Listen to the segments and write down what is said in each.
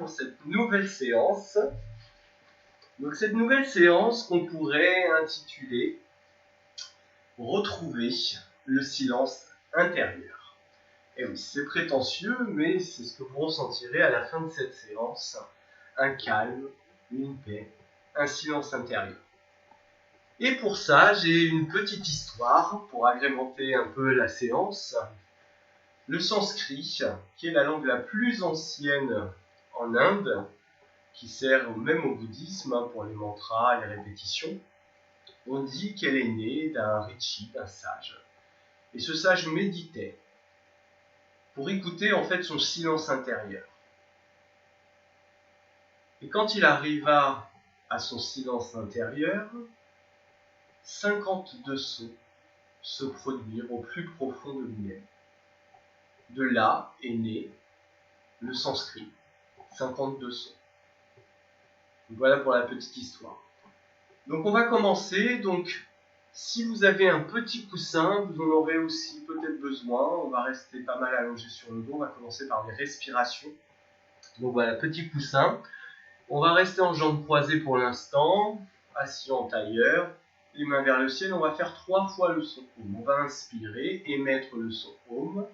pour cette nouvelle séance. Donc cette nouvelle séance qu'on pourrait intituler « Retrouver le silence intérieur ». Et oui, c'est prétentieux, mais c'est ce que vous ressentirez à la fin de cette séance. Un calme, une paix, un silence intérieur. Et pour ça, j'ai une petite histoire pour agrémenter un peu la séance. Le sanskrit, qui est la langue la plus ancienne en Inde, qui sert même au bouddhisme pour les mantras et les répétitions, on dit qu'elle est née d'un rishi, d'un sage. Et ce sage méditait pour écouter en fait son silence intérieur. Et quand il arriva à son silence intérieur, 52 sons se produirent au plus profond de lui-même. De là est né le sanskrit, 52 sons. Voilà pour la petite histoire. Donc on va commencer. Donc si vous avez un petit coussin, vous en aurez aussi peut-être besoin. On va rester pas mal allongé sur le dos. On va commencer par des respirations. Donc voilà, petit coussin. On va rester en jambes croisées pour l'instant, assis en tailleur, les mains vers le ciel. On va faire 3 fois le son Om. On va inspirer, émettre le son Om.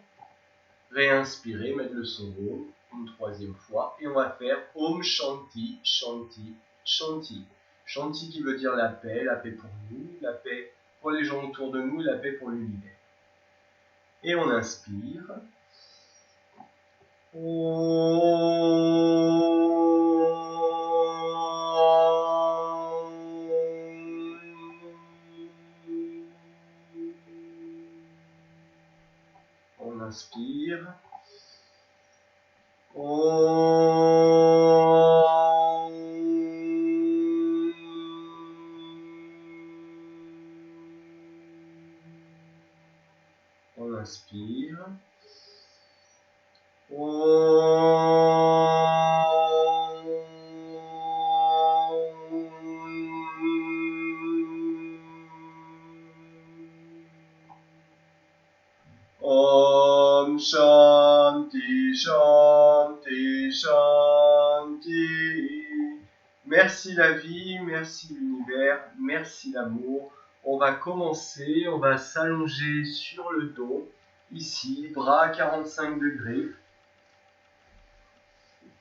Réinspirer, mettre le son Om une 3e fois. Et on va faire Om Shanti, Shanti, Shanti. Shanti qui veut dire la paix pour nous, la paix pour les gens autour de nous, la paix pour l'univers. Et on inspire. On inspire. On inspire. Om Shanti Shanti Shanti. Merci la vie, merci l'univers, merci l'amour. On va commencer, on va s'allonger sur le dos, ici, bras à 45 degrés,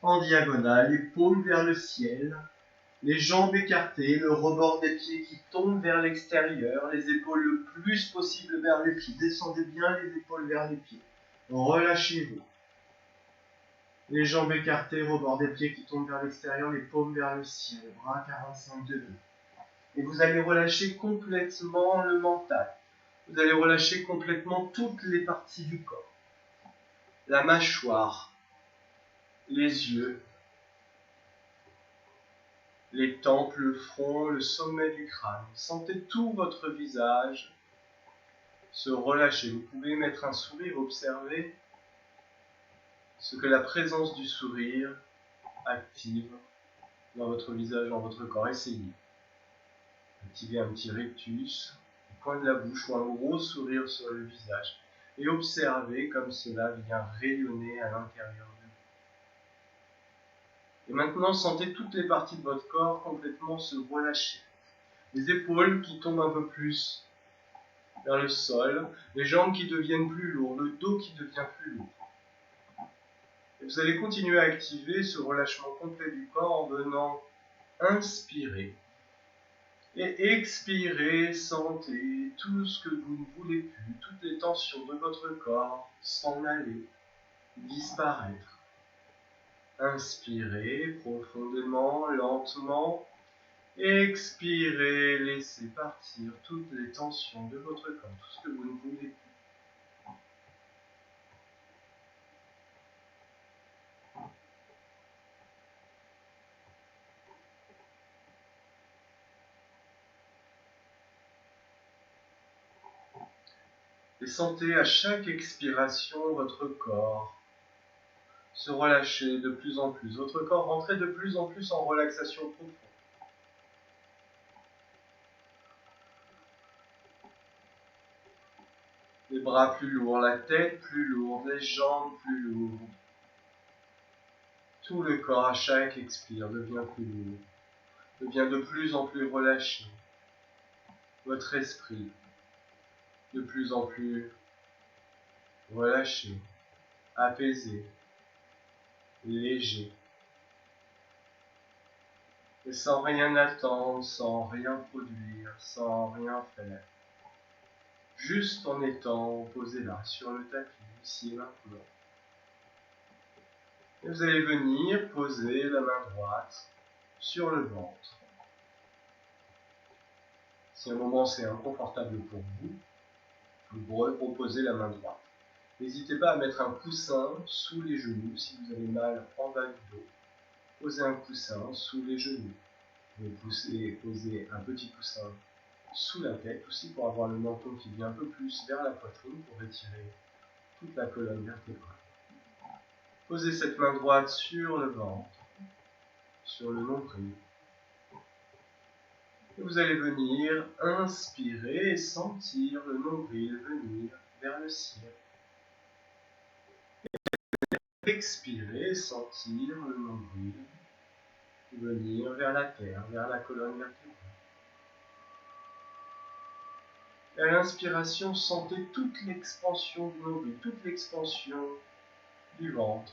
en diagonale, les paumes vers le ciel, les jambes écartées, le rebord des pieds qui tombe vers l'extérieur, les épaules le plus possible vers les pieds. Descendez bien les épaules vers les pieds. Relâchez-vous. Les jambes écartées, rebord des pieds qui tombent vers l'extérieur, les paumes vers le ciel, bras à 45 degrés. Et vous allez relâcher complètement le mental. Vous allez relâcher complètement toutes les parties du corps. La mâchoire, les yeux, les tempes, le front, le sommet du crâne. Sentez tout votre visage se relâcher. Vous pouvez mettre un sourire, observer ce que la présence du sourire active dans votre visage, dans votre corps. Essayez. Activez un petit rictus, le coin de la bouche ou un gros sourire sur le visage. Et observez comme cela vient rayonner à l'intérieur de vous. Et maintenant, sentez toutes les parties de votre corps complètement se relâcher. Les épaules qui tombent un peu plus vers le sol, les jambes qui deviennent plus lourdes, le dos qui devient plus lourd. Et vous allez continuer à activer ce relâchement complet du corps en venant inspirer. Et expirez, sentez tout ce que vous ne voulez plus, toutes les tensions de votre corps s'en aller, disparaître. Inspirez profondément, lentement. Expirez, laissez partir toutes les tensions de votre corps, tout ce que vous ne voulez plus. Et sentez à chaque expiration votre corps se relâcher de plus en plus, votre corps rentrer de plus en plus en relaxation profonde. Les bras plus lourds, la tête plus lourde, les jambes plus lourdes. Tout le corps à chaque expire devient plus lourd, devient de plus en plus relâché. Votre esprit de plus en plus relâché, apaisé, léger. Et sans rien attendre, sans rien produire, sans rien faire. Juste en étant posé là, sur le tapis, ici et maintenant. Et vous allez venir poser la main droite sur le ventre. Si à un moment c'est inconfortable pour vous, vous pourrez proposer la main droite. N'hésitez pas à mettre un coussin sous les genoux si vous avez mal en bas du dos. Posez un coussin sous les genoux. Vous pouvez poser un petit coussin sous la tête aussi pour avoir le menton qui vient un peu plus vers la poitrine pour étirer toute la colonne vertébrale. Posez cette main droite sur le ventre, sur le nombril. Et vous allez venir inspirer et sentir le nombril venir vers le ciel. Expirez et sentir le nombril venir vers la terre, vers la colonne vertébrale. Et à l'inspiration, sentez toute l'expansion du nombril, toute l'expansion du ventre.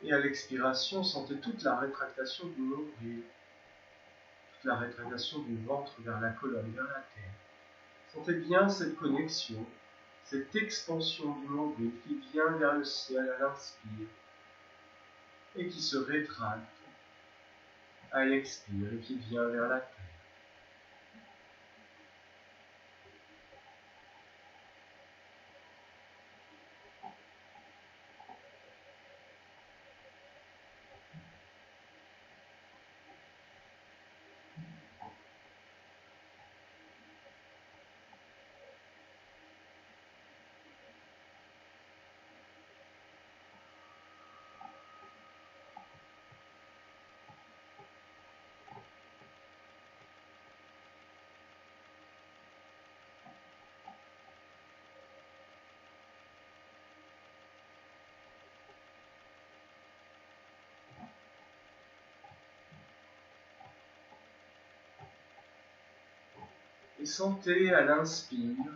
Et à l'expiration, sentez toute la rétractation du nombril, toute la rétractation du ventre vers la colonne, vers la terre. Sentez bien cette connexion, cette expansion du nombril qui vient vers le ciel à l'inspire et qui se rétracte à l'expire et qui vient vers la terre. Et sentez à l'inspire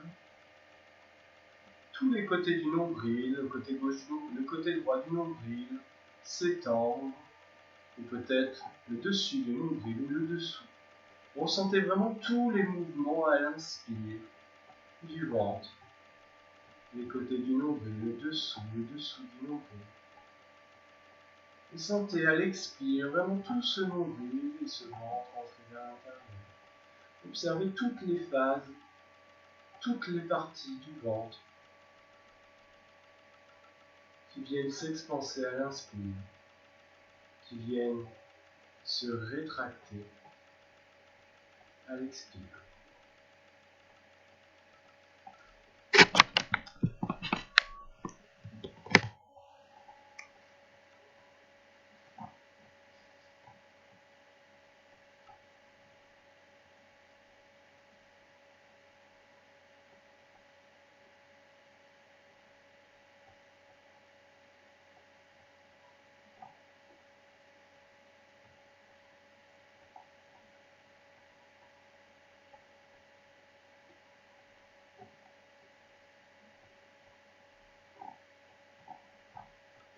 tous les côtés du nombril, le côté gauche, le côté droit du nombril s'étendre, ou peut-être le dessus du nombril ou le dessous. Ressentez vraiment tous les mouvements à l'inspire du ventre, les côtés du nombril, le dessous du nombril. Et sentez à l'expire vraiment tout ce nombril et ce ventre entrer vers l'intérieur. Observez toutes les phases, toutes les parties du ventre qui viennent s'expanser à l'inspire, qui viennent se rétracter à l'expire.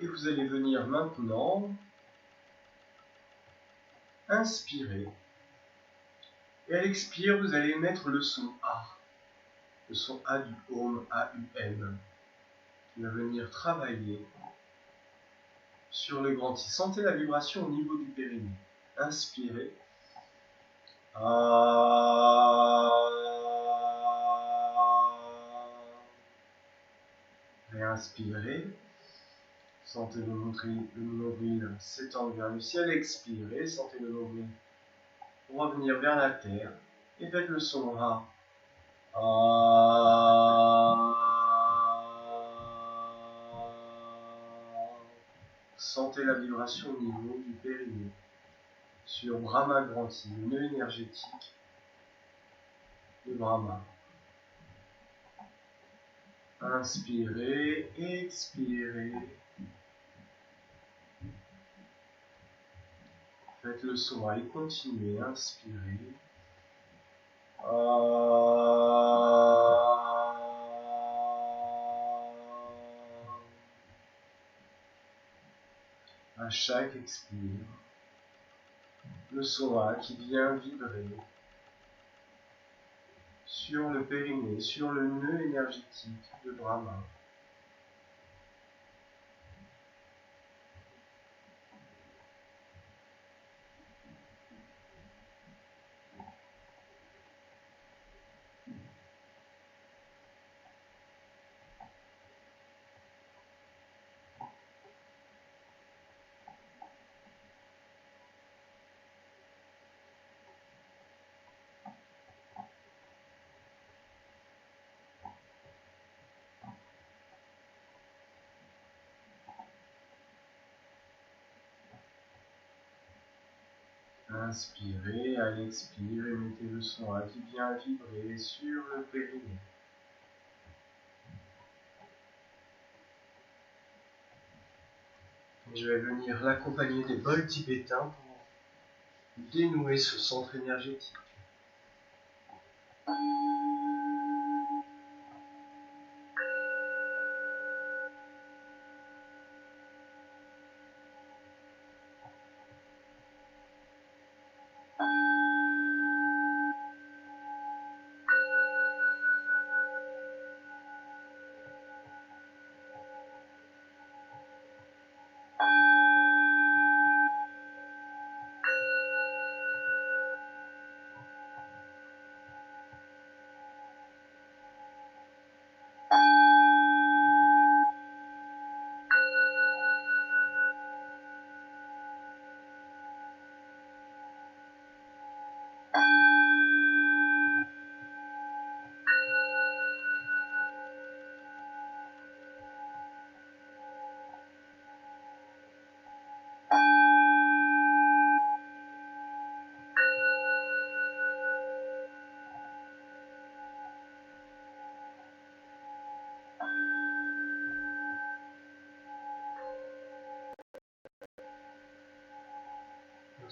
Et vous allez venir maintenant inspirer. Et à l'expire, vous allez émettre le son A. Le son A du Om, A-U-M, qui va venir travailler sur le grand I. Sentez la vibration au niveau du périnée. Inspirez. Réinspirez. Sentez le nombril s'étendre vers le ciel. Expirez. Sentez le nombril revenir vers la terre. Et faites le son A. Sentez la vibration au niveau du périnée. Sur Brahma Grand I, le nœud énergétique de Brahma. Inspirez, expirez. Faites le son A et continuez, inspirez. À chaque expire, le son A qui vient vibrer sur le périnée, sur le nœud énergétique de Brahma. Inspirez, à l'expire, émettez le son A qui vient vibrer sur le périnée. Je vais venir l'accompagner des bols tibétains pour dénouer ce centre énergétique.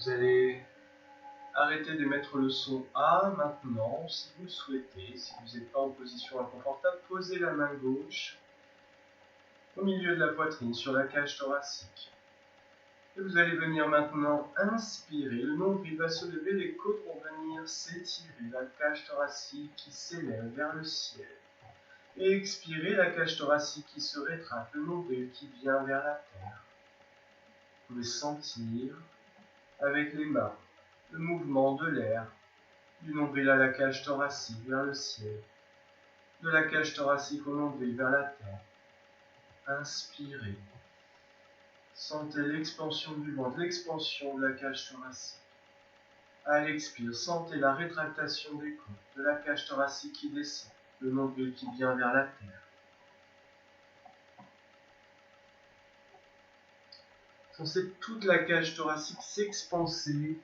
Vous allez arrêter d'émettre le son A maintenant, si vous le souhaitez. Si vous n'êtes pas en position inconfortable, posez la main gauche au milieu de la poitrine, sur la cage thoracique. Et vous allez venir maintenant inspirer. Le nombril va se lever, les côtes vont venir s'étirer, la cage thoracique qui s'élève vers le ciel. Et expirer, la cage thoracique qui se rétracte, le nombril qui vient vers la terre. Vous pouvez sentir avec les mains le mouvement de l'air, du nombril à la cage thoracique vers le ciel, de la cage thoracique au nombril vers la terre. Inspirez. Sentez l'expansion du ventre, l'expansion de la cage thoracique. À l'expire, sentez la rétractation des côtes, de la cage thoracique qui descend, le nombril qui vient vers la terre. Sentez toute la cage thoracique s'expanser.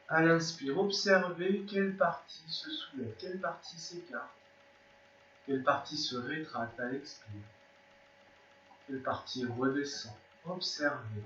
À l'inspire, observez quelle partie se soulève, quelle partie s'écarte, quelle partie se rétracte à l'expire, quelle partie redescend. Observez.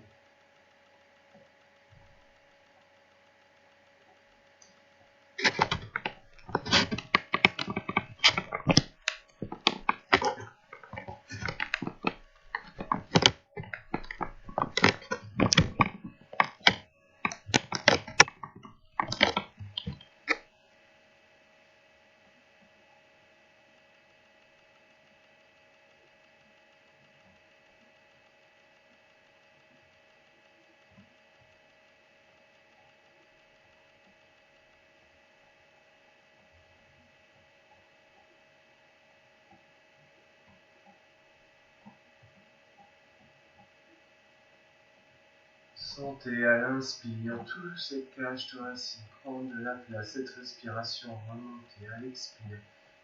Sentez à l'inspire toute cette cage thoracique prendre de la place, cette respiration remonter à l'expire,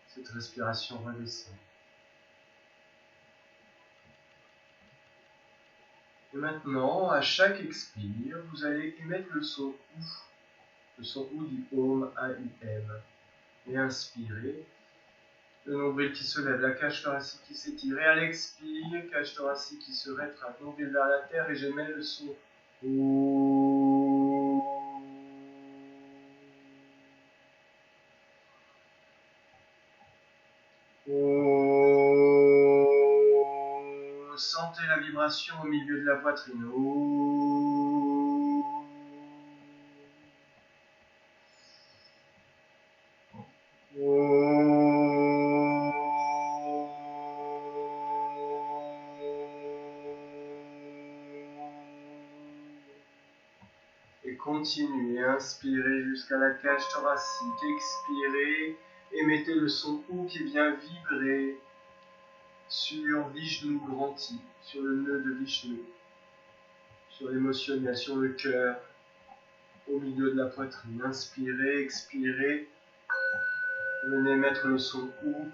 cette respiration redescend. Et maintenant, à chaque expire, vous allez émettre le son OU, le son OU du Om A-U-M. Et inspirez, le nombril qui se lève, la cage thoracique qui s'étire. Et à l'expire, cage thoracique qui se rétracte, nombril vers la terre, et j'émets le son OU. vibration au milieu de la poitrine. Ouh. Et continuez, inspirez jusqu'à la cage thoracique, expirez, émettez le son OU qui vient vibrer sur Vishnu Grand I, sur le nœud de Vishnu, sur l'émotionnel, sur le cœur, au milieu de la poitrine. Inspirez, expirez, venez mettre le son OU.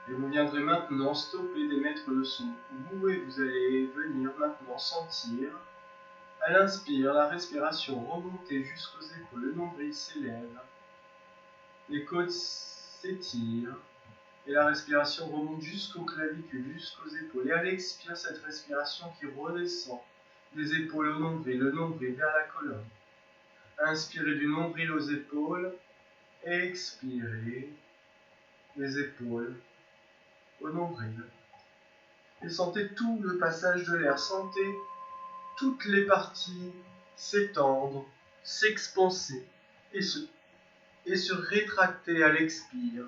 Et vous viendrez maintenant stopper d'émettre le son OU et vous allez venir maintenant sentir, à l'inspire, la respiration remonter jusqu'aux épaules, le nombril s'élève, les côtes s'étirent et la respiration remonte jusqu'aux clavicules, jusqu'aux épaules. Et à l'expire, cette respiration qui redescend des épaules au nombril, le nombril vers la colonne. Inspirez du nombril aux épaules, expirez des épaules au nombril. Et sentez tout le passage de l'air, sentez toutes les parties s'étendre, s'expanser et se rétracter à l'expire.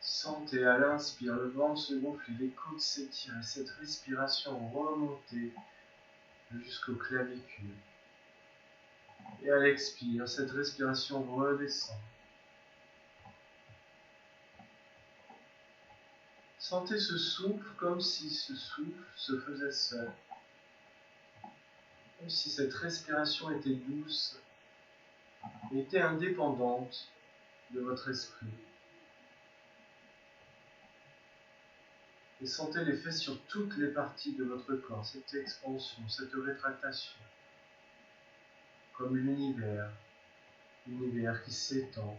Sentez à l'inspire le ventre se gonfler, les côtes s'étirer, cette respiration remonter jusqu'aux clavicules. Et à l'expire, cette respiration redescend. Sentez ce souffle comme si ce souffle se faisait seul. Comme si cette respiration était douce, était indépendante de votre esprit. Et sentez l'effet sur toutes les parties de votre corps, cette expansion, cette rétractation. Comme l'univers qui s'étend,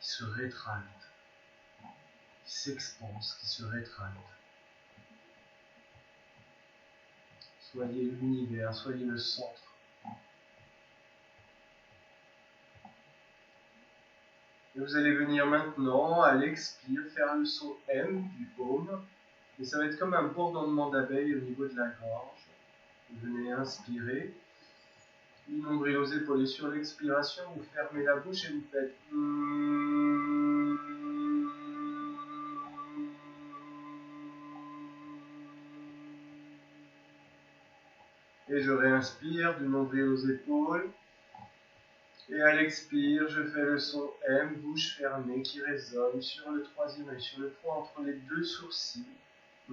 qui se rétracte, qui s'expanse, qui se rétracte. Soyez l'univers, soyez le centre. Et vous allez venir maintenant, à l'expire, faire le son M du paume. Et ça va être comme un bourdonnement d'abeille au niveau de la gorge. Vous venez inspirer. Le nombril aux épaules et sur l'expiration, vous fermez la bouche et vous faites et je réinspire du nombril aux épaules. Et à l'expire, je fais le son M, bouche fermée, qui résonne sur le troisième œil, sur le point entre les deux sourcils. Et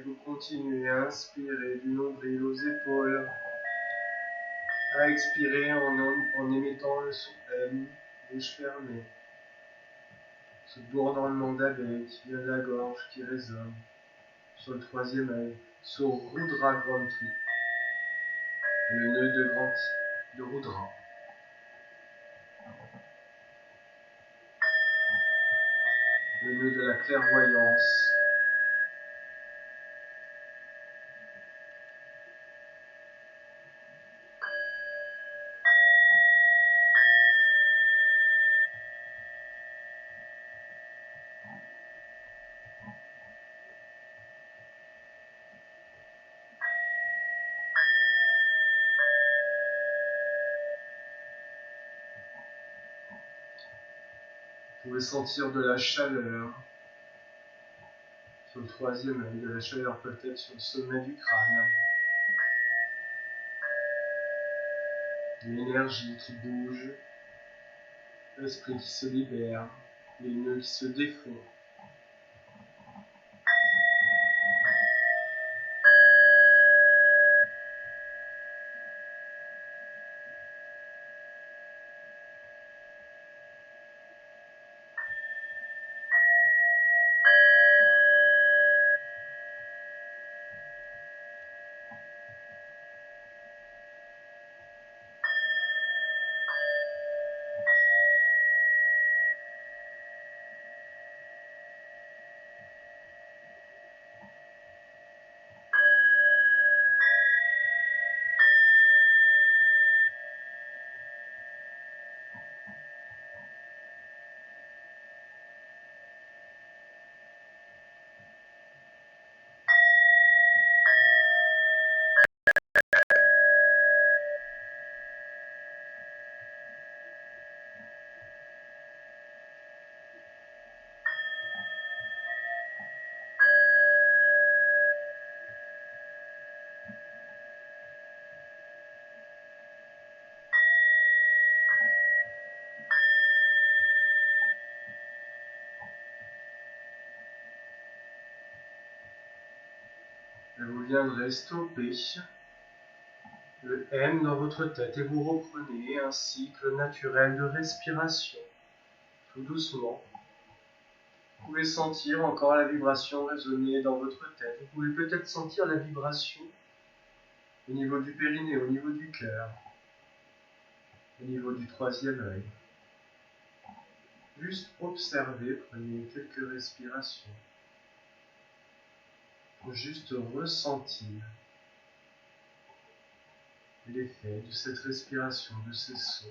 vous continuez à inspirer du nombril aux épaules. à expirer en émettant le son M, bouche fermée. Ce bourdonnement d'abeille qui vient de la gorge, qui résonne sur le troisième œil, sur Rudra Grantri, le nœud de Rudra. Le nœud de la clairvoyance. Vous pouvez sentir de la chaleur sur le troisième œil, de la chaleur peut-être sur le sommet du crâne. L'énergie qui bouge, l'esprit qui se libère, les nœuds qui se défont. Et vous viendrez stopper le M dans votre tête et vous reprenez un cycle naturel de respiration, tout doucement. Vous pouvez sentir encore la vibration résonner dans votre tête. Vous pouvez peut-être sentir la vibration au niveau du périnée, au niveau du cœur, au niveau du troisième œil. Juste observez, prenez quelques respirations pour juste ressentir l'effet de cette respiration, de ces sons.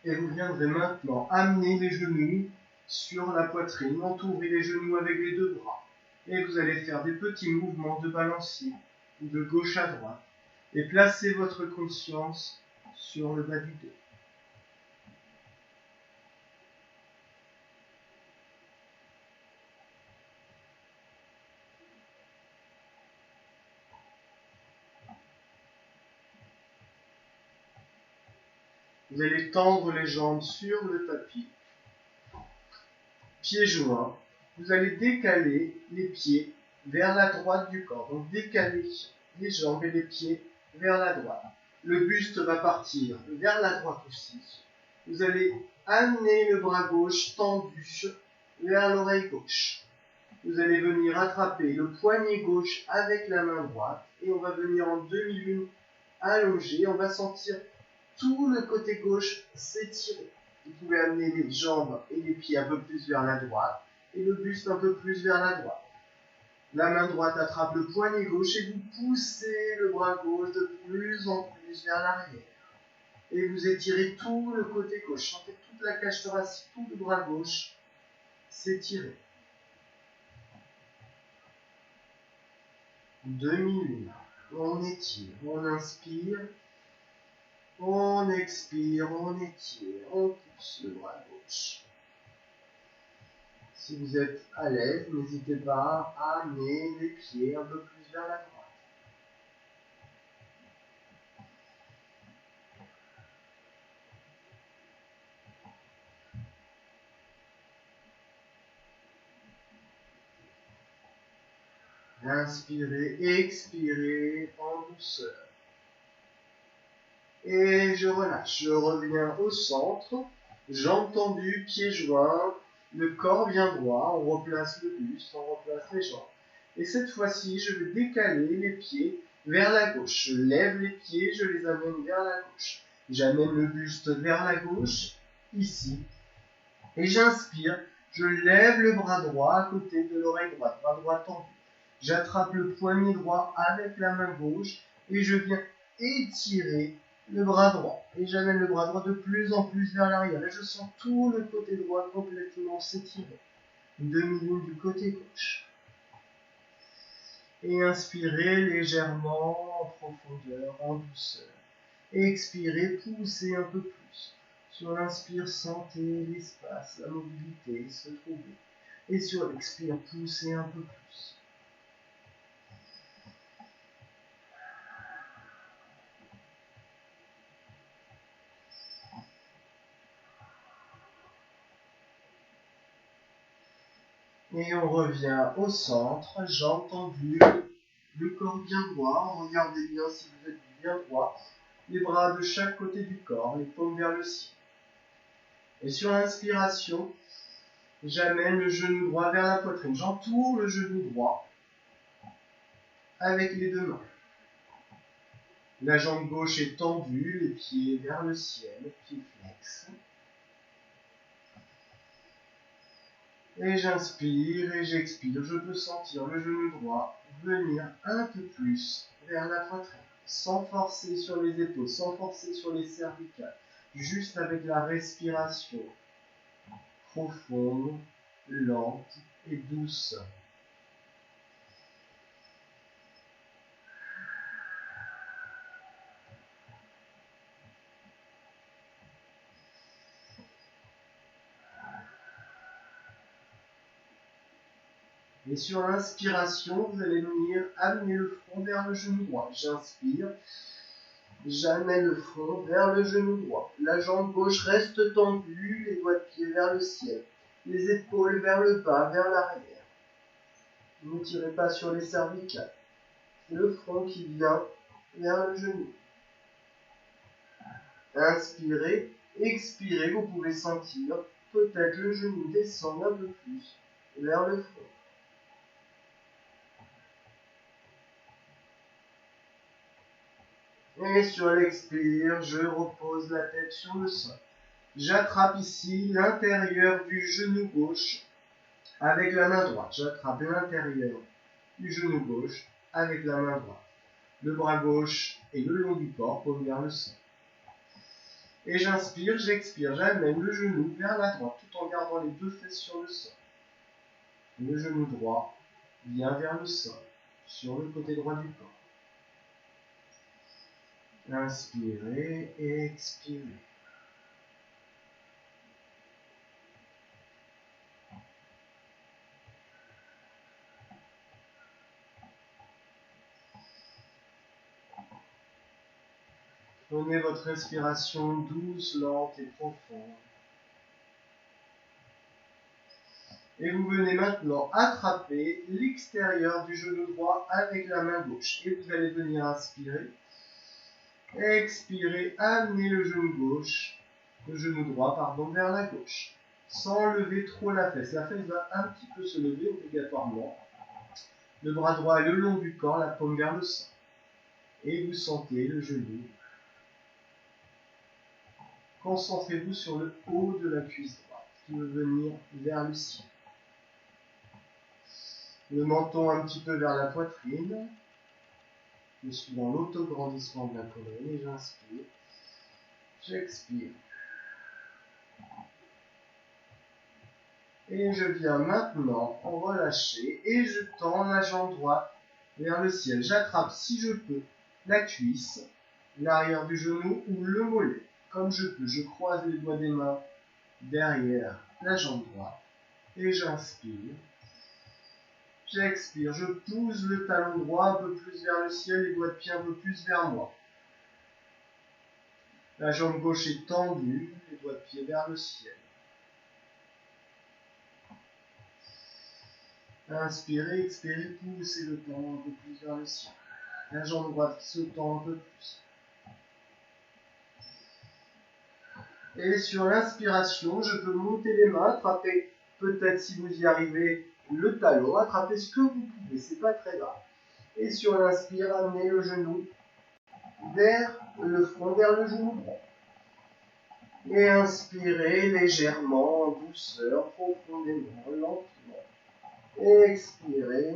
Et vous viendrez maintenant amener les genoux sur la poitrine, entourer les genoux avec les deux bras. Et vous allez faire des petits mouvements de balancier, de gauche à droite. Et placez votre conscience sur le bas du dos. Vous allez tendre les jambes sur le tapis. Pieds joints. Vous allez décaler les pieds vers la droite du corps. Donc décaler les jambes et les pieds vers la droite. Le buste va partir vers la droite aussi. Vous allez amener le bras gauche tendu vers l'oreille gauche. Vous allez venir attraper le poignet gauche avec la main droite et on va venir en demi-lune allongé. On va sentir tout le côté gauche s'étirer. Vous pouvez amener les jambes et les pieds un peu plus vers la droite et le buste un peu plus vers la droite. La main droite attrape le poignet gauche et vous poussez le bras gauche de plus en plus vers l'arrière. Et vous étirez tout le côté gauche. Sentez toute la cage thoracique, tout le bras gauche s'étirer. Demi-lune. On étire, on inspire. On expire, on étire, on pousse le bras gauche. Si vous êtes à l'aise, n'hésitez pas à amener les pieds un peu plus vers la droite. Inspirez, expirez en douceur. Et je relâche, je reviens au centre, jambes tendues, pieds joints, le corps bien droit, on replace le buste, on replace les jambes. Et cette fois-ci, je vais décaler les pieds vers la gauche. Je lève les pieds, je les amène vers la gauche. J'amène le buste vers la gauche, ici. Et j'inspire, je lève le bras droit à côté de l'oreille droite, bras droit tendu. J'attrape le poignet droit avec la main gauche et je viens étirer le bras droit. Et j'amène le bras droit de plus en plus vers l'arrière. Et je sens tout le côté droit complètement s'étirer. Une demi-lune du côté gauche. Et inspirez légèrement en profondeur, en douceur. Et expirez, poussez un peu plus. Sur l'inspire, sentez l'espace, la mobilité se trouver. Et sur l'expire, poussez un peu plus. Et on revient au centre, jambes tendues, le corps bien droit. Regardez bien si vous êtes bien droit. Les bras de chaque côté du corps, les paumes vers le ciel. Et sur l'inspiration, j'amène le genou droit vers la poitrine. J'entoure le genou droit avec les deux mains. La jambe gauche est tendue, les pieds vers le ciel, pieds flex. Et j'inspire et j'expire. Je peux sentir le genou droit venir un peu plus vers la poitrine, sans forcer sur les épaules, sans forcer sur les cervicales, juste avec la respiration profonde, lente et douce. Et sur l'inspiration, vous allez venir amener le front vers le genou droit. J'inspire, j'amène le front vers le genou droit. La jambe gauche reste tendue, les doigts de pied vers le ciel. Les épaules vers le bas, vers l'arrière. Ne tirez pas sur les cervicales. C'est le front qui vient vers le genou. Inspirez, expirez, vous pouvez sentir peut-être le genou descendre un peu plus vers le front. Et sur l'expire, je repose la tête sur le sol. J'attrape ici l'intérieur du genou gauche avec la main droite. J'attrape l'intérieur du genou gauche avec la main droite. Le bras gauche est le long du corps, paume vers le sol. Et j'inspire, j'expire, j'amène le genou vers la droite tout en gardant les deux fesses sur le sol. Le genou droit vient vers le sol, sur le côté droit du corps. Inspirez et expirez. Prenez votre respiration douce, lente et profonde. Et vous venez maintenant attraper l'extérieur du genou droit avec la main gauche. Et vous allez venir inspirer. Expirer, amener le genou droit, vers la gauche. Sans lever trop la fesse. La fesse va un petit peu se lever obligatoirement. Le bras droit est le long du corps, la paume vers le sol. Et vous sentez le genou. Concentrez-vous sur le haut de la cuisse droite qui veut venir vers le ciel. Le menton un petit peu vers la poitrine. Je suis dans l'autograndissement de la colonne et j'inspire. J'expire. Et je viens maintenant en relâcher et je tends la jambe droite vers le ciel. J'attrape, si je peux, la cuisse, l'arrière du genou ou le mollet. Comme je peux, je croise les doigts des mains derrière la jambe droite. et j'inspire. J'expire, je pousse le talon droit un peu plus vers le ciel, les doigts de pied un peu plus vers moi. La jambe gauche est tendue, les doigts de pied vers le ciel. Inspirez, expirez, poussez le talon un peu plus vers le ciel. La jambe droite qui se tend un peu plus. Et sur l'inspiration, je peux monter les mains, attraper, peut-être si vous y arrivez, le talon, attraper ce que vous pouvez, c'est pas très grave. Et sur l'inspire, amenez le genou vers le front, vers le genou droit. Et inspirez légèrement, en douceur, profondément, lentement. Et expirez.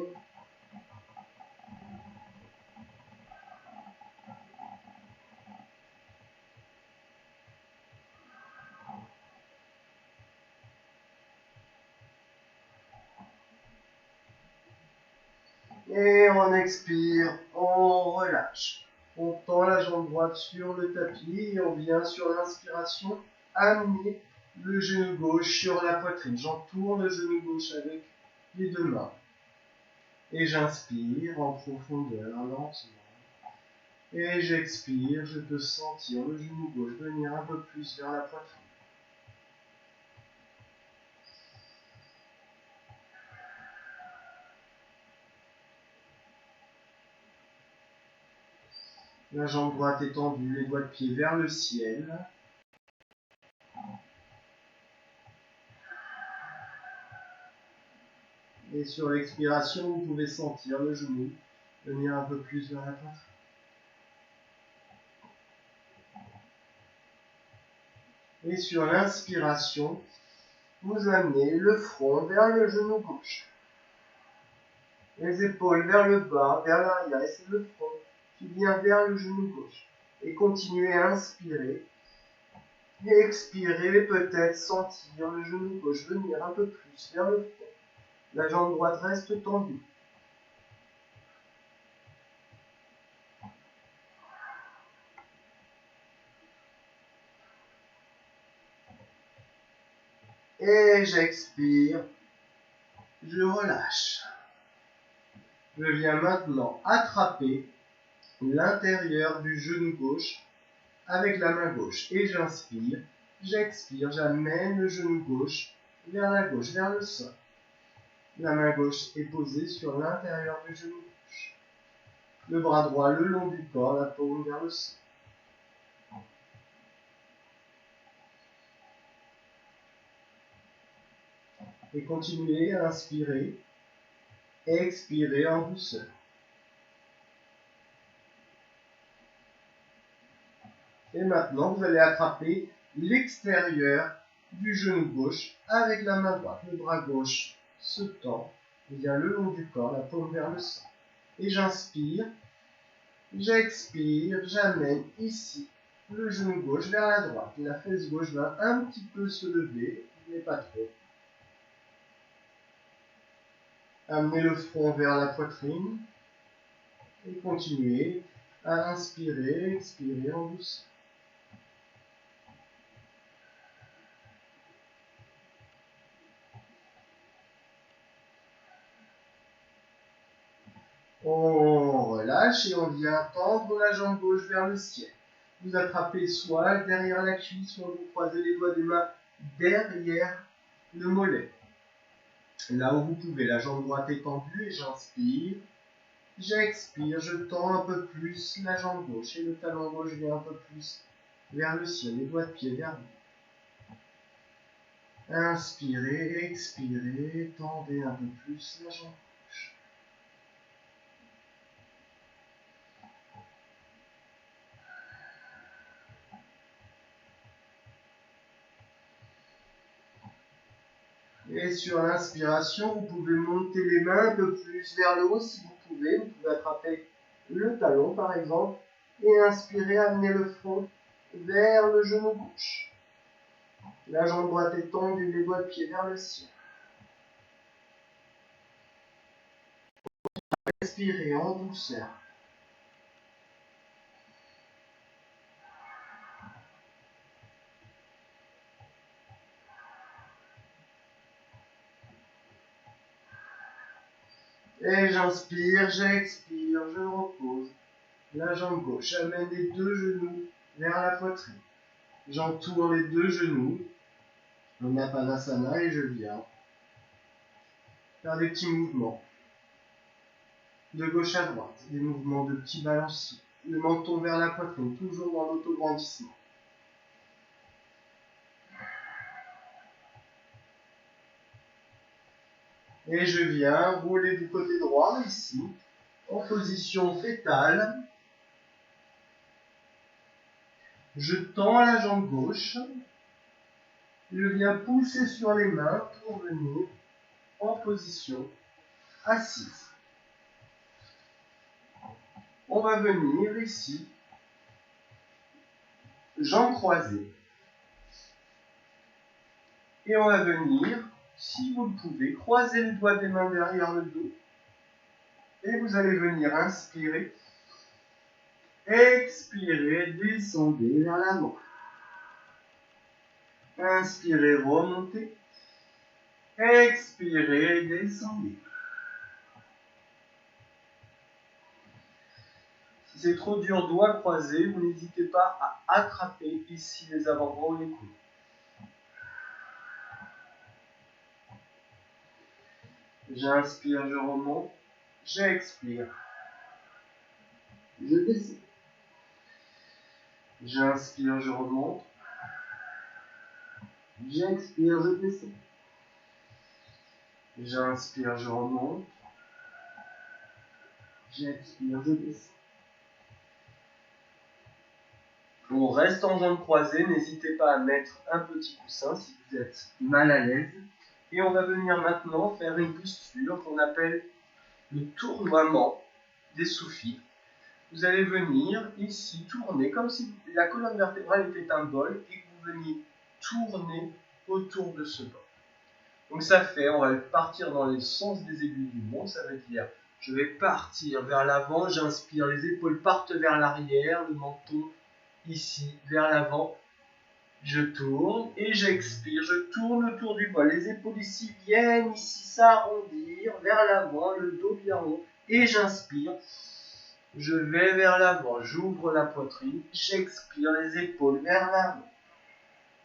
Et on expire, on relâche. On tend la jambe droite sur le tapis et on vient sur l'inspiration amener le genou gauche sur la poitrine. J'entourne le genou gauche avec les deux mains. Et j'inspire en profondeur, lentement. Et j'expire, je peux sentir le genou gauche venir un peu plus vers la poitrine. La jambe droite est tendue, les doigts de pied vers le ciel. Et sur l'expiration, vous pouvez sentir le genou venir un peu plus vers la poitrine. Et sur l'inspiration, vous amenez le front vers le genou gauche. Les épaules vers le bas, vers l'arrière. Et c'est le front qui vient vers le genou gauche. Et continuez à inspirer. Et expirez, peut-être sentir le genou gauche venir un peu plus vers le front. La jambe droite reste tendue. Et j'expire. Je relâche. Je viens maintenant attraper l'intérieur du genou gauche avec la main gauche. Et j'inspire, j'expire, j'amène le genou gauche, vers le sol. La main gauche est posée sur l'intérieur du genou gauche. Le bras droit le long du corps, la paume vers le sol. Et continuez à inspirer, expirer en douceur. Et maintenant, vous allez attraper l'extérieur du genou gauche avec la main droite. Le bras gauche se tend, vient le long du corps, la paume vers le sol. Et j'inspire, j'expire, j'amène ici le genou gauche vers la droite. La fesse gauche va un petit peu se lever, mais pas trop. Amenez le front vers la poitrine et continuez à inspirer, expirer en douceur. On relâche et on vient tendre la jambe gauche vers le ciel. Vous attrapez soit derrière la cuisse, soit vous croisez les doigts des mains derrière le mollet. Là où vous pouvez, la jambe droite est tendue et j'inspire. J'expire, je tends un peu plus la jambe gauche et le talon gauche vient un peu plus vers le ciel, les doigts de pied vers vous. Inspirez, expirez, tendez un peu plus la jambe gauche. Et sur l'inspiration, vous pouvez monter les mains un peu plus vers le haut si vous pouvez. Vous pouvez attraper le talon par exemple et inspirer, amener le front vers le genou gauche. La jambe droite est tendue, les doigts de pied vers le ciel. Respirez en douceur. Et j'inspire, j'expire, je repose. La jambe gauche amène les deux genoux vers la poitrine. J'entoure les deux genoux. On a Padasana et je viens faire des petits mouvements de gauche à droite, des mouvements de petits balanciers, le menton vers la poitrine, toujours dans l'autograndissement. Et je viens rouler du côté droit ici, en position fétale. Je tends la jambe gauche. Je viens pousser sur les mains pour venir en position assise. On va venir ici, jambes croisées. Et on va venir, si vous le pouvez, croiser les doigts des mains derrière le dos. Et vous allez venir inspirer. Expirez, descendez vers l'avant. Inspirez, remontez. Expirez, descendez. Si c'est trop dur, doigts croisés, vous n'hésitez pas à attraper ici les avant-bras ou les coudes. J'inspire, je remonte. J'expire. Je descends. J'inspire, je remonte. J'expire, je descends. J'inspire, je remonte. J'expire, je descends. On reste en jambes croisées, n'hésitez pas à mettre un petit coussin si vous êtes mal à l'aise. Et on va venir maintenant faire une posture qu'on appelle le tournoiement des soufis. Vous allez venir ici tourner comme si la colonne vertébrale était un bol et que vous veniez tourner autour de ce bol. Donc ça fait, on va partir dans le sens des aiguilles du monde, ça veut dire je vais partir vers l'avant, j'inspire, les épaules partent vers l'arrière, le menton ici vers l'avant, je tourne et j'expire, je tourne autour du bol, les épaules ici viennent ici s'arrondir vers l'avant, le dos bien rond et j'inspire, je vais vers l'avant, j'ouvre la poitrine, j'expire, les épaules vers l'avant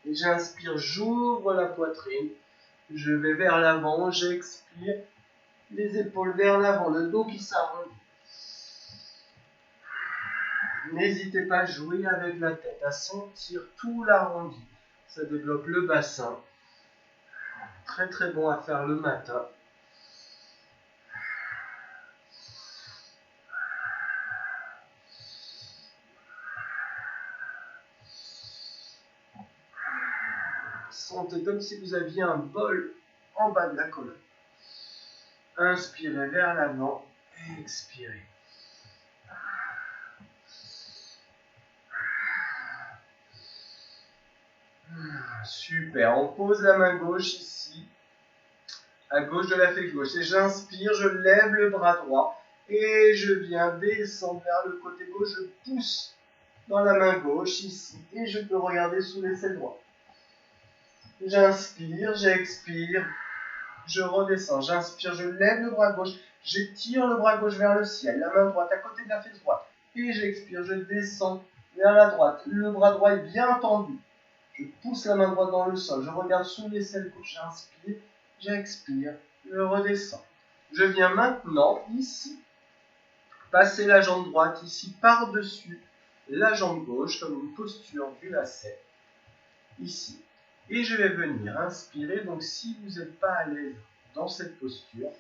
et j'inspire, j'ouvre la poitrine, je vais vers l'avant, j'expire, les épaules vers l'avant, le dos qui s'arrondit. N'hésitez pas à jouer avec la tête, à sentir tout l'arrondi. Ça développe le bassin. Très très bon à faire le matin. Sentez comme si vous aviez un bol en bas de la colonne. Inspirez vers l'avant, expirez. Super, on pose la main gauche ici, à gauche de la fesse gauche. Et j'inspire, je lève le bras droit et je viens descendre vers le côté gauche. Je pousse dans la main gauche ici et je peux regarder sous l'aisselle droite. J'inspire, j'expire, je redescends. J'inspire, je lève le bras gauche, j'étire le bras gauche vers le ciel, la main droite à côté de la fesse droite. Et j'expire, je descends vers la droite. Le bras droit est bien tendu. Je pousse la main droite dans le sol, je regarde sous l'aisselle gauche, j'inspire, j'expire, je redescends. Je viens maintenant ici, passer la jambe droite ici par-dessus la jambe gauche comme une posture du lacet, ici. Et je vais venir inspirer, donc si vous n'êtes pas à l'aise dans cette posture,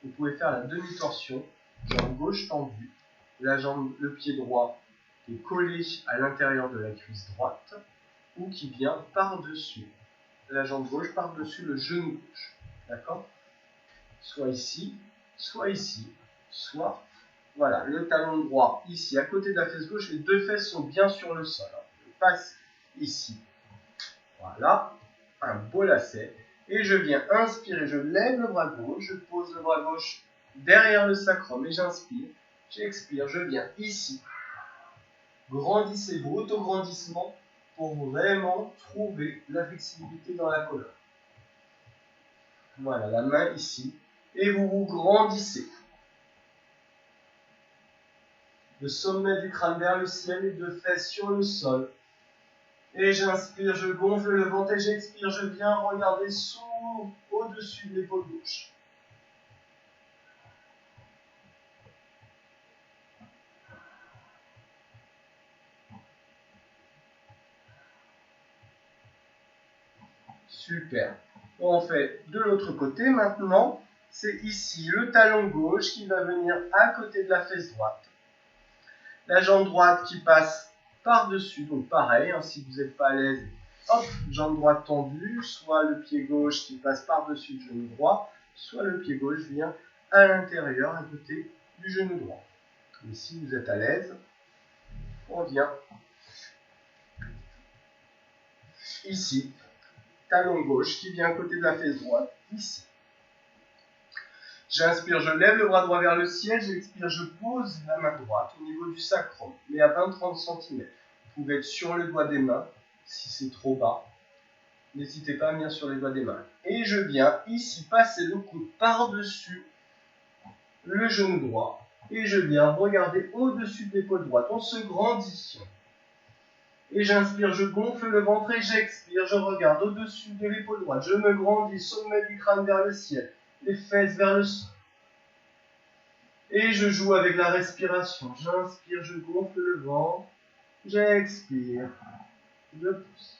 vous pouvez faire la demi-torsion, jambe gauche tendue, le pied droit est collé à l'intérieur de la cuisse droite, ou qui vient par-dessus la jambe gauche, par-dessus le genou gauche. D'accord? Soit ici, soit voilà, le talon droit ici, à côté de la fesse gauche, les deux fesses sont bien sur le sol. Je passe ici. Voilà, un beau lacet. Et je viens inspirer, je lève le bras gauche, je pose le bras gauche derrière le sacrum et j'inspire, j'expire, je viens ici. Grandissez-vous, autograndissement, pour vraiment trouver la flexibilité dans la colonne. Voilà, la main ici. Et vous vous grandissez. Le sommet du crâne vers le ciel, les deux fesses sur le sol. Et j'inspire, je gonfle le ventre et j'expire, je viens regarder au-dessus de l'épaule gauche. Super. On fait de l'autre côté maintenant. C'est ici le talon gauche qui va venir à côté de la fesse droite. La jambe droite qui passe par-dessus. Donc pareil, hein, si vous n'êtes pas à l'aise, hop, jambe droite tendue, soit le pied gauche qui passe par-dessus le genou droit, soit le pied gauche vient à l'intérieur, à côté du genou droit. Et si vous êtes à l'aise, on vient ici, talon gauche qui vient à côté de la fesse droite, ici. J'inspire, je lève le bras droit vers le ciel, j'expire, je pose la main droite au niveau du sacrum, mais à 20-30 cm. Vous pouvez être sur le doigt des mains, si c'est trop bas. N'hésitez pas à venir sur les doigts des mains. Et je viens ici passer le coude par-dessus le genou droit. Et je viens regarder au-dessus de l'épaule droite. On se grandit. Et j'inspire, je gonfle le ventre et j'expire, je regarde au-dessus de l'épaule droite. Je me grandis, sommet du crâne vers le ciel, les fesses vers le sol. Et je joue avec la respiration. J'inspire, je gonfle le ventre, j'expire, je pousse.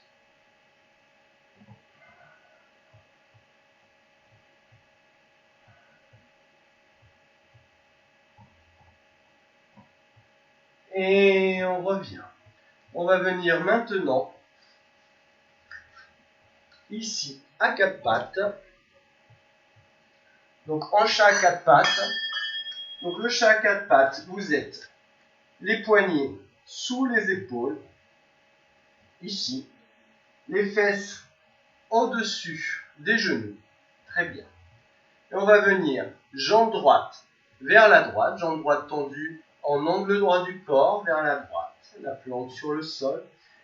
Et on revient. On va venir maintenant ici à quatre pattes. Donc en chat à quatre pattes. Donc le chat à quatre pattes, vous êtes les poignets sous les épaules, ici, les fesses au-dessus des genoux. Très bien. Et on va venir jambe droite vers la droite, jambe droite tendue en angle droit du corps vers la droite, la planque sur le sol.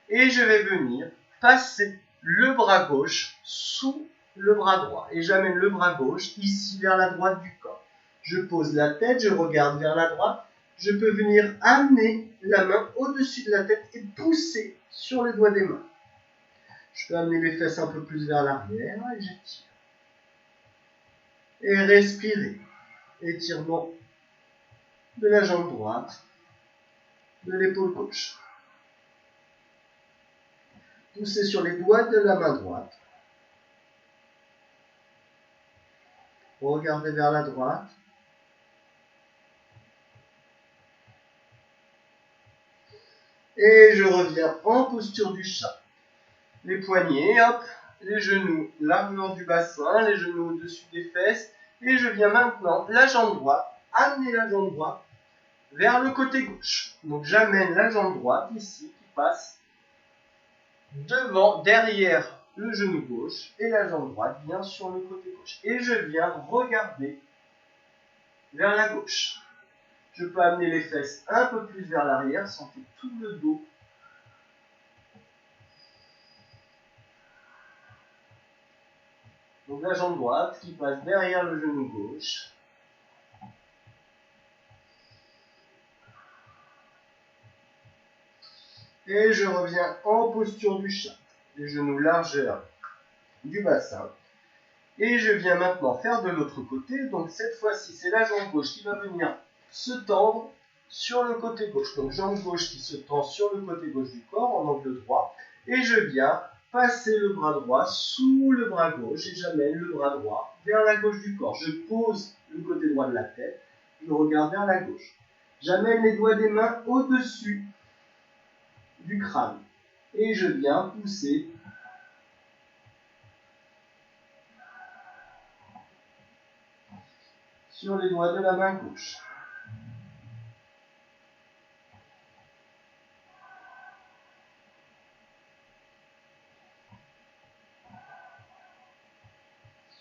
Et je vais venir passer le bras gauche sous le bras droit. Et j'amène le bras gauche ici vers la droite du corps. Je pose la tête, je regarde vers la droite. Je peux venir amener la main au-dessus de la tête et pousser sur les doigts des mains. Je peux amener les fesses un peu plus vers l'arrière et j'étire. Et respirez. Étirement de la jambe droite, de l'épaule gauche. Poussez sur les doigts de la main droite. Regardez vers la droite. Et je reviens en posture du chat. Les poignets, hop, les genoux largeur du bassin, les genoux au-dessus des fesses. Et je viens maintenant, la jambe droite, amener la jambe droite vers le côté gauche. Donc j'amène la jambe droite ici, qui passe devant, derrière le genou gauche, et la jambe droite vient sur le côté gauche. Et je viens regarder vers la gauche. Je peux amener les fesses un peu plus vers l'arrière, sentez tout le dos. Donc la jambe droite qui passe derrière le genou gauche. Et je reviens en posture du chat. Les genoux largeur du bassin. Et je viens maintenant faire de l'autre côté. Donc cette fois-ci, c'est la jambe gauche qui va venir se tendre sur le côté gauche. Donc jambe gauche qui se tend sur le côté gauche du corps en angle droit. Et je viens passer le bras droit sous le bras gauche et j'amène le bras droit vers la gauche du corps. Je pose le côté droit de la tête. Je regarde vers la gauche. J'amène les doigts des mains au-dessus du crâne. Et je viens pousser sur les doigts de la main gauche.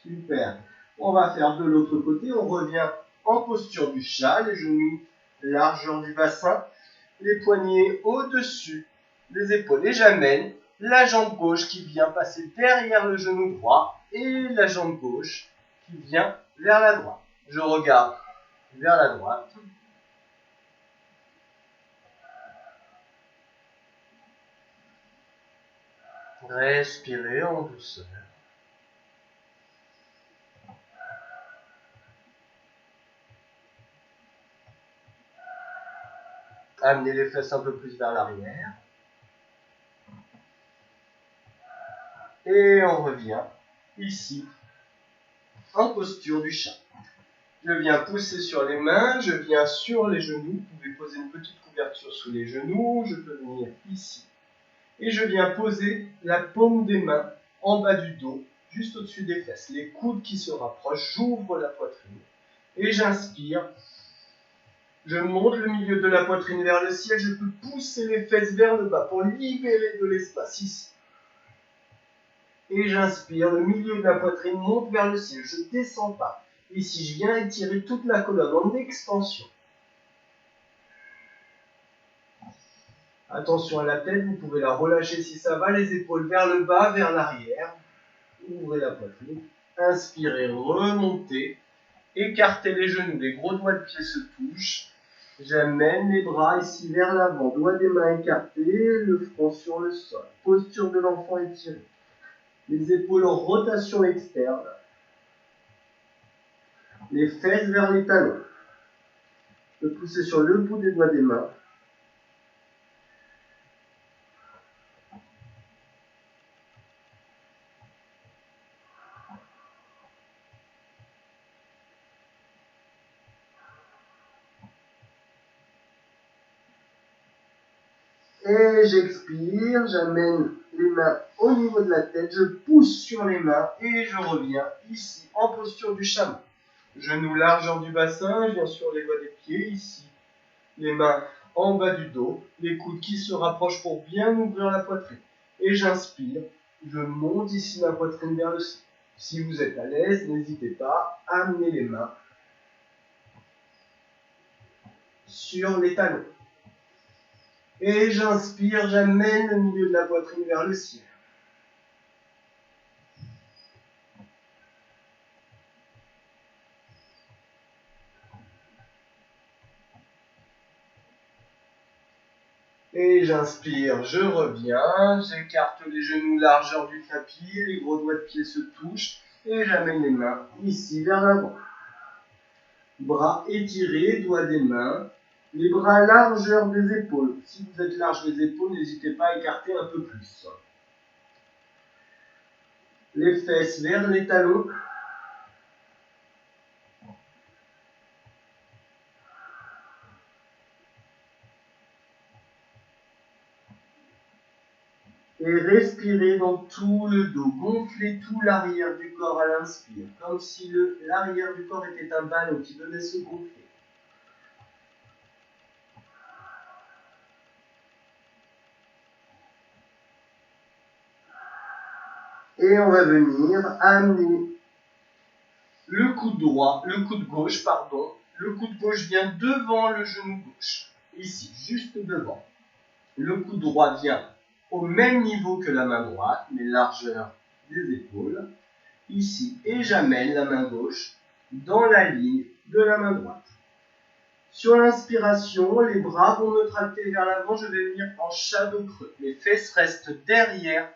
Super. On va faire de l'autre côté. On revient en posture du chat, les genoux largeur du bassin, les poignets au-dessus des épaules. Et j'amène la jambe gauche qui vient passer derrière le genou droit et la jambe gauche qui vient vers la droite. Je regarde vers la droite. Respirez en douceur. Amenez les fesses un peu plus vers l'arrière. Et on revient ici, en posture du chat. Je viens pousser sur les mains, je viens sur les genoux. Vous pouvez poser une petite couverture sous les genoux. Je peux venir ici. Et je viens poser la paume des mains en bas du dos, juste au-dessus des fesses. Les coudes qui se rapprochent, j'ouvre la poitrine. Et j'inspire. Je monte le milieu de la poitrine vers le ciel. Je peux pousser les fesses vers le bas pour libérer de l'espace ici. Et j'inspire, le milieu de la poitrine monte vers le ciel. Je ne descends pas. Ici, je viens étirer toute la colonne en extension. Attention à la tête, vous pouvez la relâcher si ça va. Les épaules vers le bas, vers l'arrière. Ouvrez la poitrine. Inspirez, remontez. Écartez les genoux, les gros doigts de pied se touchent. J'amène les bras ici vers l'avant. Doigts des mains écartés, le front sur le sol. Posture de l'enfant étirée. Les épaules en rotation externe. Les fesses vers les talons. Je peux pousser sur le bout des doigts des mains. Et j'expire, j'amène les mains au niveau de la tête, je pousse sur les mains et je reviens ici en posture du chameau. Genoux largeur du bassin, je viens sur les doigts des pieds ici. Les mains en bas du dos, les coudes qui se rapprochent pour bien ouvrir la poitrine. Et j'inspire, je monte ici ma poitrine vers le ciel. Si vous êtes à l'aise, n'hésitez pas à amener les mains sur les talons. Et j'inspire, j'amène le milieu de la poitrine vers le ciel. Et j'inspire, je reviens, j'écarte les genoux largeur du tapis, les gros doigts de pied se touchent, et j'amène les mains ici vers l'avant. Bras étirés, doigts des mains, les bras largeur des épaules. Si vous êtes large des épaules, n'hésitez pas à écarter un peu plus. Les fesses vers les talons. Et respirez dans tout le dos. Gonflez tout l'arrière du corps à l'inspire, comme si l'arrière du corps était un ballon qui devait se gonfler. Et on va venir amener le coude droit, le coude gauche, pardon. Le coude gauche vient devant le genou gauche. Ici, juste devant. Le coude droit vient au même niveau que la main droite, mais largeur des épaules. Ici, et j'amène la main gauche dans la ligne de la main droite. Sur l'inspiration, les bras vont me tracter vers l'avant, je vais venir en shadow creux. Les fesses restent derrière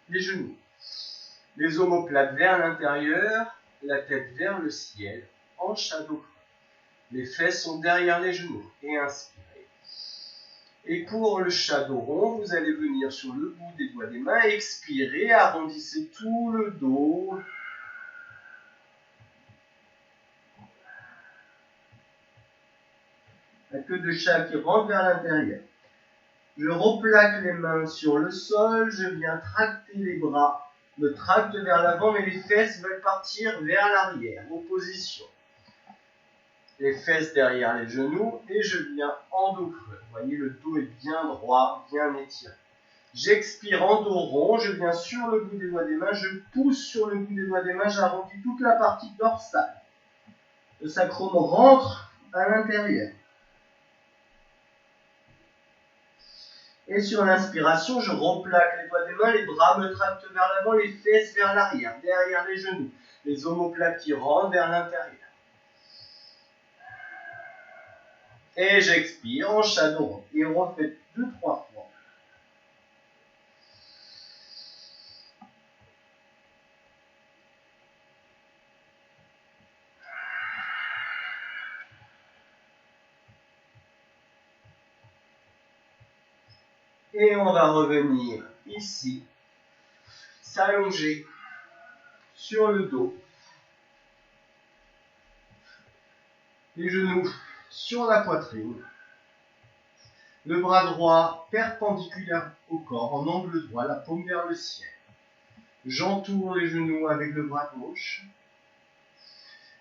les genoux. Les omoplates vers l'intérieur, la tête vers le ciel, en shadow creux. Les fesses sont derrière les genoux. Et inspirez. Et pour le shadow rond, vous allez venir sur le bout des doigts des mains, expirez, arrondissez tout le dos. La queue de chat qui rentre vers l'intérieur. Je replaque les mains sur le sol, je viens tracter les bras, me tracte vers l'avant, mais les fesses veulent partir vers l'arrière, opposition. Les fesses derrière les genoux, et je viens en dos creux. Vous voyez, le dos est bien droit, bien étiré. J'expire en dos rond, je viens sur le bout des doigts des mains, je pousse sur le bout des doigts des mains, j'arrondis toute la partie dorsale. Le sacrum rentre à l'intérieur. Et sur l'inspiration, je replaque les doigts des mains, les bras me tractent vers l'avant, les fesses vers l'arrière, derrière les genoux. Les omoplates qui rentrent vers l'intérieur. Et j'expire en shadow. Et on refait 2-3 fois. Et on va revenir ici, s'allonger sur le dos, les genoux sur la poitrine, le bras droit perpendiculaire au corps, en angle droit, la paume vers le ciel. J'entoure les genoux avec le bras gauche,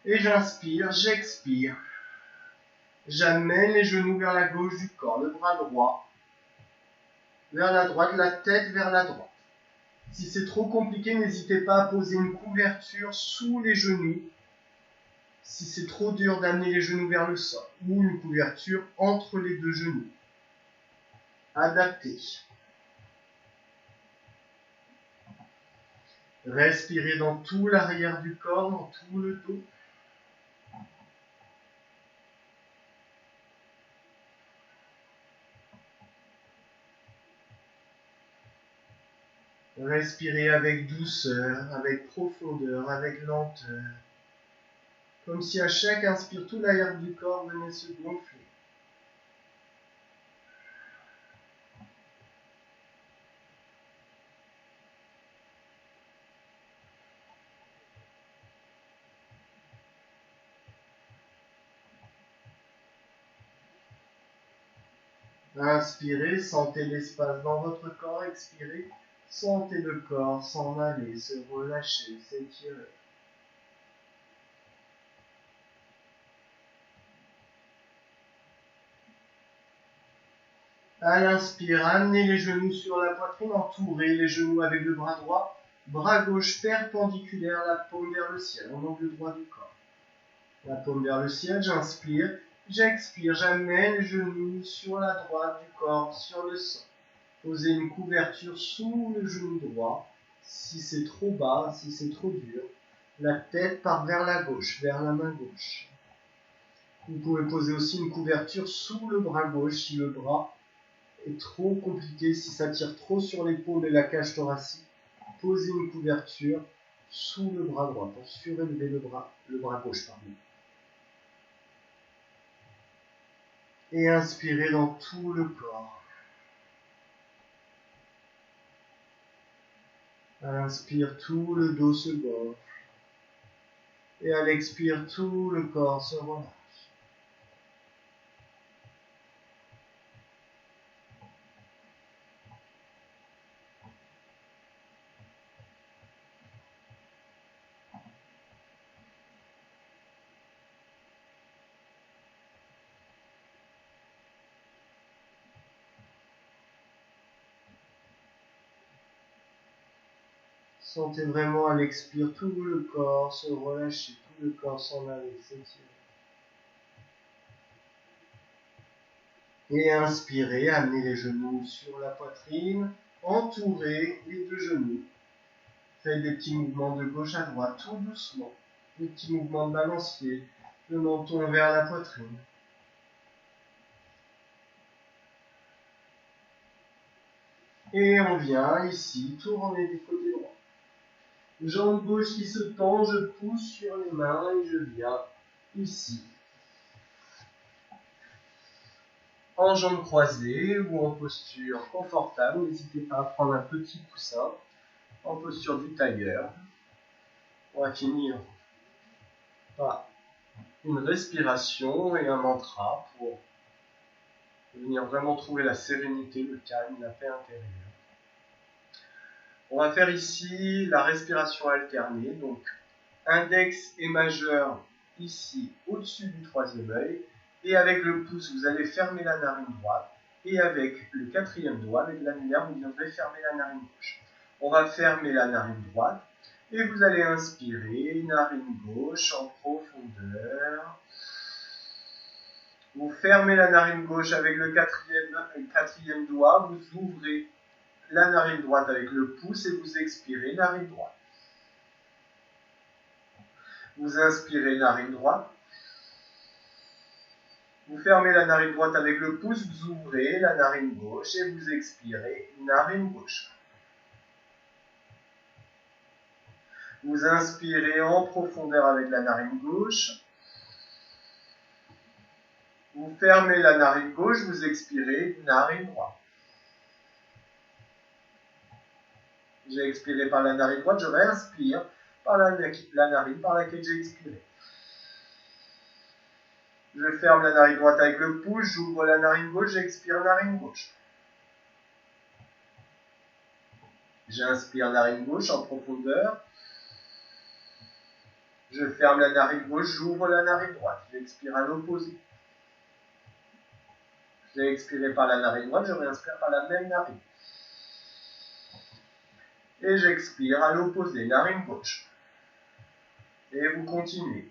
et j'inspire, j'expire. J'amène les genoux vers la gauche du corps, le bras droit vers la droite, la tête vers la droite. Si c'est trop compliqué, n'hésitez pas à poser une couverture sous les genoux. Si c'est trop dur d'amener les genoux vers le sol, ou une couverture entre les deux genoux. Adapté. Respirez dans tout l'arrière du corps, dans tout le dos. Respirez avec douceur, avec profondeur, avec lenteur. Comme si à chaque inspire, tout l'arrière du corps venait se gonfler. Inspirez, sentez l'espace dans votre corps. Expirez, sentez le corps s'en aller, se relâcher, s'étirer. À l'inspire, amenez les genoux sur la poitrine, entourez les genoux avec le bras droit, bras gauche perpendiculaire, la paume vers le ciel, en angle droit du corps. La paume vers le ciel, j'inspire, j'expire, j'amène les genoux sur la droite du corps, sur le sol. Posez une couverture sous le genou droit, si c'est trop bas, si c'est trop dur. La tête part vers la gauche, vers la main gauche. Vous pouvez poser aussi une couverture sous le bras gauche si le bras est trop compliqué, si ça tire trop sur l'épaule et la cage thoracique. Posez une couverture sous le bras droit pour surélever le bras gauche. Et inspirez dans tout le corps. À l'inspire, tout le dos se gonfle. Et à l'expire, tout le corps se relâche. Sentez vraiment à l'expire tout le corps se relâcher, tout le corps s'en aller, s'étirer. Et inspirez, amenez les genoux sur la poitrine, entourez les deux genoux. Faites des petits mouvements de gauche à droite, tout doucement. Des petits mouvements de balancier, le menton vers la poitrine. Et on vient ici, tourner du côté droit. Jambe gauche qui se tend, je pousse sur les mains et je viens ici. En jambes croisées ou en posture confortable, n'hésitez pas à prendre un petit coussin en posture du tailleur. On va finir par une respiration et un mantra pour venir vraiment trouver la sérénité, le calme, la paix intérieure. On va faire ici la respiration alternée, donc index et majeur ici au-dessus du troisième œil, et avec le pouce vous allez fermer la narine droite, et avec le quatrième doigt, avec l'annulaire, vous viendrez fermer la narine gauche. On va fermer la narine droite, et vous allez inspirer, narine gauche en profondeur. Vous fermez la narine gauche avec le quatrième doigt, vous ouvrez la narine droite avec le pouce et vous expirez, narine droite. Vous inspirez, narine droite. Vous fermez la narine droite avec le pouce, vous ouvrez la narine gauche et vous expirez, narine gauche. Vous inspirez en profondeur avec la narine gauche. Vous fermez la narine gauche, vous expirez, narine droite. J'ai expiré par la narine droite, je réinspire par la narine par laquelle j'ai expiré. Je ferme la narine droite avec le pouce, j'ouvre la narine gauche, j'expire narine gauche. J'inspire narine gauche en profondeur. Je ferme la narine gauche, j'ouvre la narine droite. J'expire à l'opposé. J'ai expiré par la narine droite, je réinspire par la même narine. Et j'expire à l'opposé, narine gauche. Et vous continuez.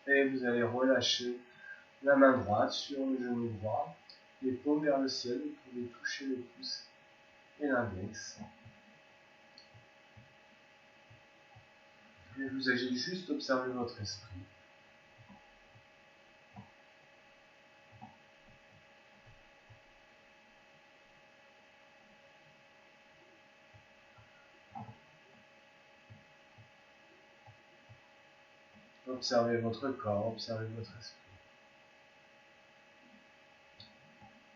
Et vous allez relâcher la main droite sur le genou droit, les paumes vers le ciel, vous pouvez toucher le pouce et l'index. Et vous allez juste observer votre esprit. Observez votre corps, observez votre esprit.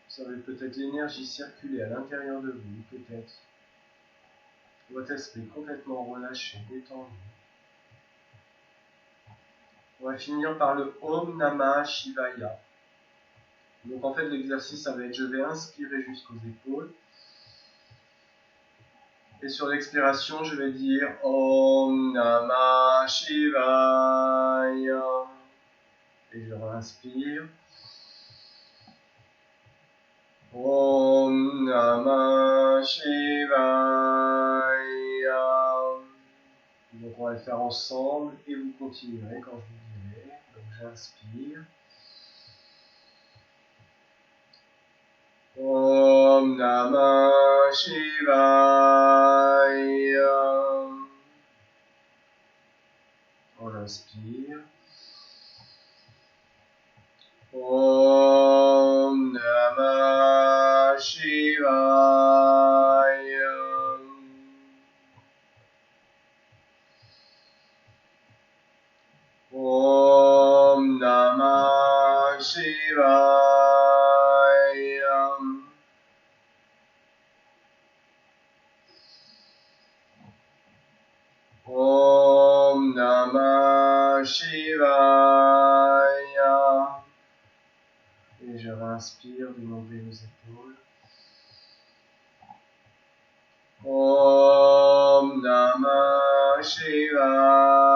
Observez peut-être l'énergie circuler à l'intérieur de vous, peut-être votre esprit complètement relâché, détendu. On va finir par le Om Namah Shivaya. Donc en fait l'exercice ça va être je vais inspirer jusqu'aux épaules. Et sur l'expiration je vais dire Om Namah Shivaya. Et je réinspire. Om Namah Shivaya. Donc on va le faire ensemble et vous continuerez quand je vous dirai. Donc j'inspire. Om Namah Shivaya. On inspire. Om Namah Shivaya. Om Namah Shivaya. Om Namah Shivaya. Et je réinspire du nombril aux épaules. Om Namah Shivaya.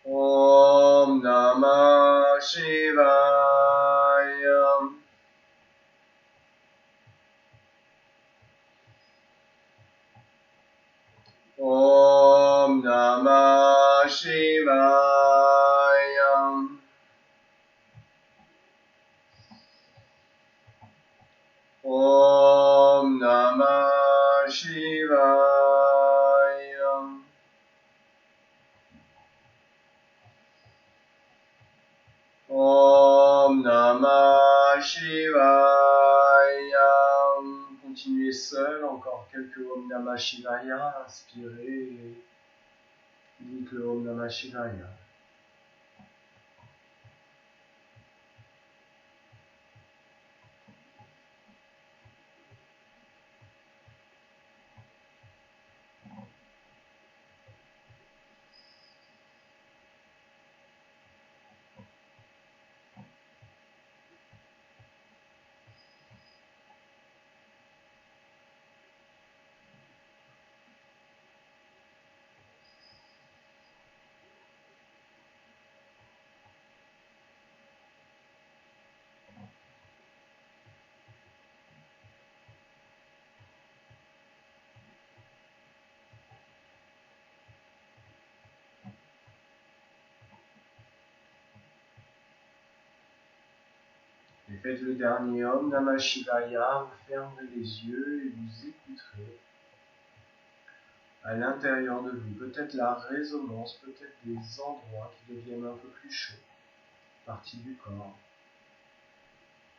Om Namah Shivaya. Om Namah Shivaya. Om Namah Shivaya. Om Shivaya, inspirez, dites le Om Namah Shivaya. Et faites le dernier Om Namah Shivaya, vous fermerez les yeux et vous écouterez à l'intérieur de vous, peut-être la résonance, peut-être des endroits qui deviennent un peu plus chauds, partie du corps,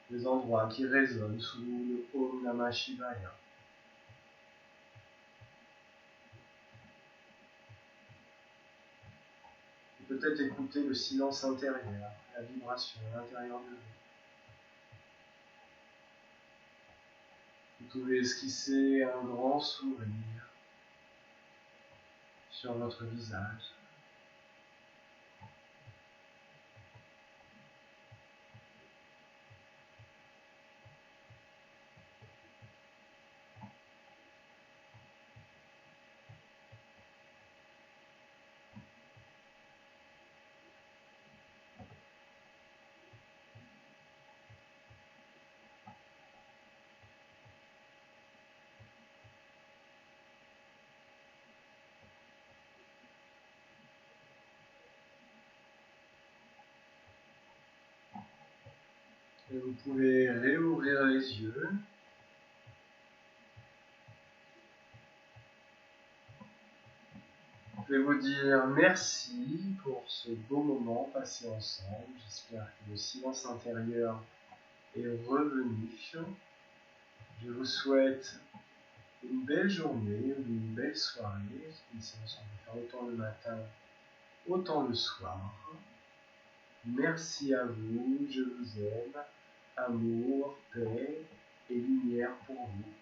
des endroits qui résonnent sous le Om Namah Shivaya. Et peut-être écouter le silence intérieur, la vibration à l'intérieur de vous. Vous pouvez esquisser un grand sourire sur votre visage. Et vous pouvez réouvrir les yeux. Je vais vous dire merci pour ce beau moment passé ensemble. J'espère que le silence intérieur est revenu. Je vous souhaite une belle journée ou une belle soirée. Une séance, on peut faire autant le matin, autant le soir. Merci à vous, je vous aime. Amour, paix et lumière pour vous.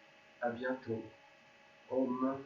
À bientôt. Om.